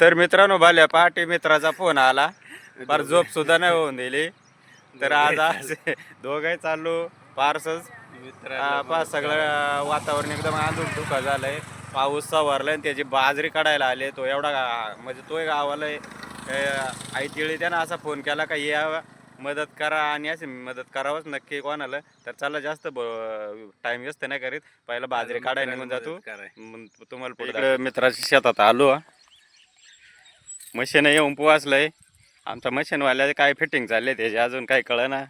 तर मित्रांनो भल्या पहाटे मित्राचा फोन आला फार झोप सुद्धा नाही होऊन दिली. तर आज दोघंही चाललो पारसच पाच सगळं वातावरण एकदम आंधून धुका झालंय. पाऊस सवारलाय त्याची बाजरी काढायला आले. तो एवढा म्हणजे तोय गावाला आई तिळी त्यानं असा फोन केला का या मदत करा आणि अशी मदत करावंच नक्की कोणाला. तर चला जास्त टाइम व्यस्त नाही करीत, पहिला बाजरी काढायला निघून जातो. तुम्हाला पुढे मित्राच्या शेतात आलो. मशीन येऊन पोहोचलंय. आमच्या मशीनवाल्या काय फिटिंग चालले त्याचे अजून काही कळना.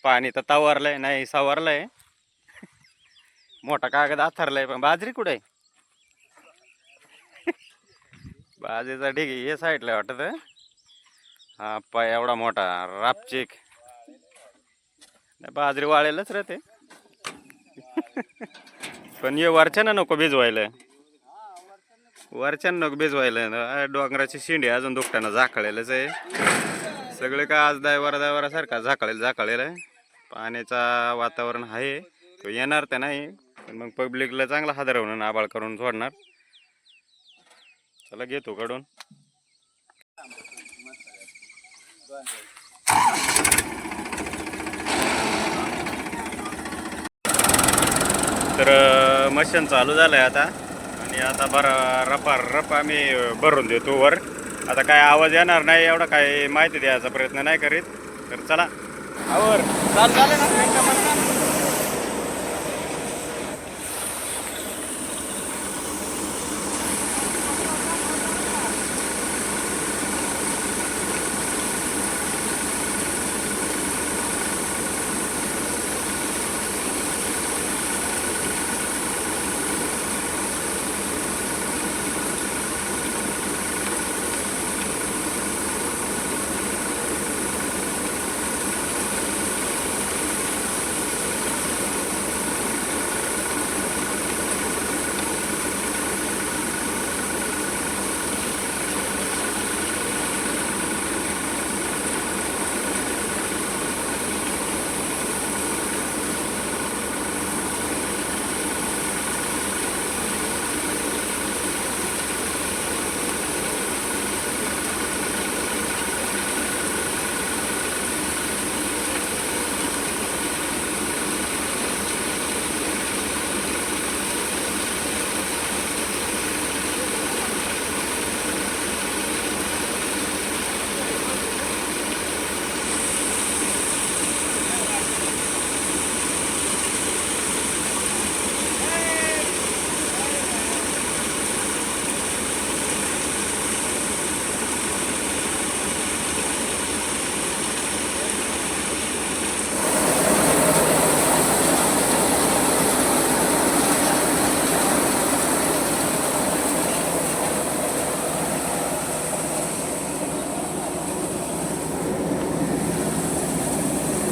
पाणी तर तावरलंय नाही सवारलंय. मोठा कागद आथरलाय पण बाजरी कुठे बाजरीचा ढिग हे साईडला वाटत. हा पाय एवढा मोठा रापचिक बाजरी वाळेलच राहते. पण ये वरच्यानं नको भिजवायला, वरच्यानं नको भिजवायला. डोंगराची शिंडी अजून दुखताना झाकळेलच आहे सगळे. का आज दायवारासारखा झाकळेल आहे. पाण्याचा वातावरण आहे, तो येणार तर नाही पण मग पब्लिकला चांगला हादरवून आबाळ करून सोडणार. चला घेतो काढून. तर मशीन चालू झालंय आता आणि आता रप आम्ही भरून देतो वर. आता काय आवाज येणार नाही एवढा काय माहिती द्यायचा प्रयत्न नाही करीत. तर चला आवर चालू झालं ना.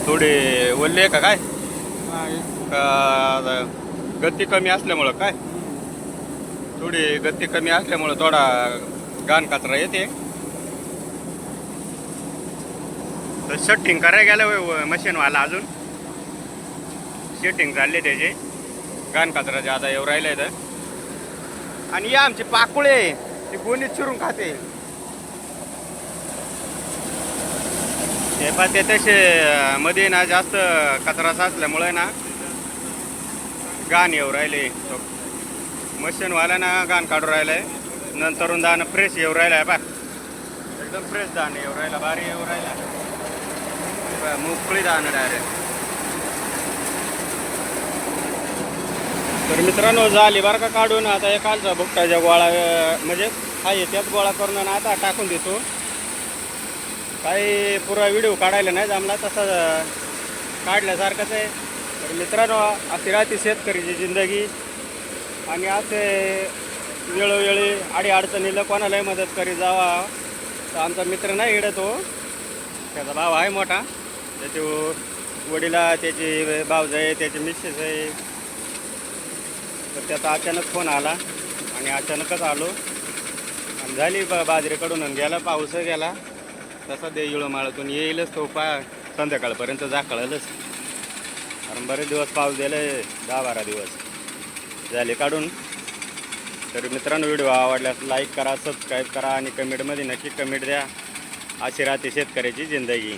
थोडे ओल्ले का काय गती कमी असल्यामुळं काय थोडी गती कमी असल्यामुळं थोडा घाण कचरा येते. तर शटिंग करायला गेलं मशीनवाला अजून सेटिंग चालले त्याचे. घाण कचरा ज्यादा येऊ राहिलाय तर. आणि या आमचे पाकुळे ते गोणीत चिरून खाते. हे पण ते तसे मध्ये ना जास्त कचरा साचल्यामुळे ना घाण येऊ राहिले. मशीनवाला ना घाण काढून राहिलाय. नंतरून दाणं फ्रेश येऊ राहिलाय बा, एकदम फ्रेश दाणं येऊ राहिला, भारी येऊ राहिला, मोकळी दाणं डायरेक्ट. तर मित्रांनो झाली बरं का काढून. आता हे कालचा भुकटाच्या गोळा म्हणजे आहे त्याच गोळा करून आता टाकून देतो. काही पुरा व्हिडिओ काढायला नाही जमला तसं काढल्यासारखंच आहे. तर मित्रांनो अशी राहते शेतकरीची जिंदगी. आणि असे वेळोवेळी अडीअडचणीला कोणालाही मदत करी जावा. तर आमचा मित्र नाही इडतो, त्याचा भाव आहे मोठा, त्याचे वडीला त्याची भावज आहे, त्याची मिसेस आहे. तर त्याचा अचानक फोन आला आणि अचानकच आलो आणि झाली बाजरी कडून गेला. पाऊस गेला तसा ते इळमाळातून येईलच तो संध्याकाळपर्यंत झाकळलंच. कारण बरेच दिवस पाऊस दिले, 10-12 दिवस झाले काढून. तर मित्रांनो व्हिडिओ आवडल्यास लाईक करा, सबस्क्राईब करा आणि कमेंटमध्ये नक्की कमेंट द्या. अशी राहते शेतकऱ्याची जिंदगी.